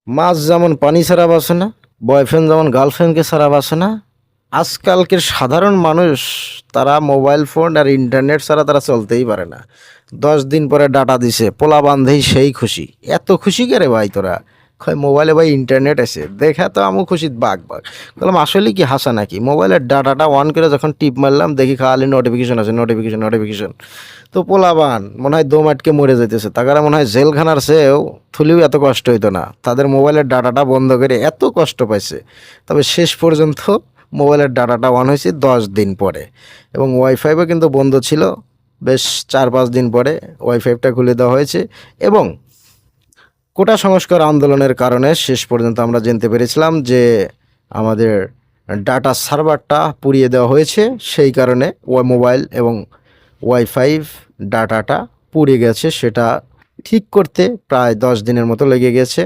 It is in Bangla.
মাছ যেমন পানি ছাড়া বাঁচে না, বয়ফ্রেন্ড যেমন গার্লফ্রেন্ডকে ছাড়া বাঁচে না, আজকালকের সাধারণ মানুষ তারা মোবাইল ফোন আর ইন্টারনেট ছাড়া তারা চলতেই পারে না। 10 দিন পরে ডাটা দিছে, পোলা বান্ধেই সেই খুশি। এত খুশি কে রে ভাই তোরা? কয় মোবাইলে ভাই ইন্টারনেট আছে, দেখা তো আমু খুশিত বাঘ বাঘ। বললাম আসলে কি হাসা নাকি? মোবাইলের ডাটাটা অন করে যখন টিপ মারলাম দেখি খালি নোটিফিকেশন আছে, নোটিফিকেশন নোটিফিকেশন। তো পোলাপান মনে হয় দম আটকে মরে যাইতেছে, তাকারা মনে হয় জেলখানার চেয়েও থুলিও এত কষ্ট হইতো না, তাদের মোবাইলের ডাটাটা বন্ধ করে এত কষ্ট পাইছে। তবে শেষ পর্যন্ত মোবাইলের ডাটাটা অন হয়েছে 10 দিন পরে, এবং ওয়াইফাইও কিন্তু বন্ধ ছিল। বেশ 4-5 দিন পরে ওয়াইফাইটা খুলে দেওয়া হয়েছে, এবং কোটা সংস্কার আন্দোলনের কারণে শেষ পর্যন্ত আমরা জানতে পেরেছিলাম যে আমাদের ডাটা সার্ভারটা পুড়িয়ে দেওয়া হয়েছে। সেই কারণে মোবাইল এবং ওয়াইফাই ডাটাটা পুড়ে গেছে, সেটা ঠিক করতে প্রায় 10 দিনের মতো লেগে গেছে।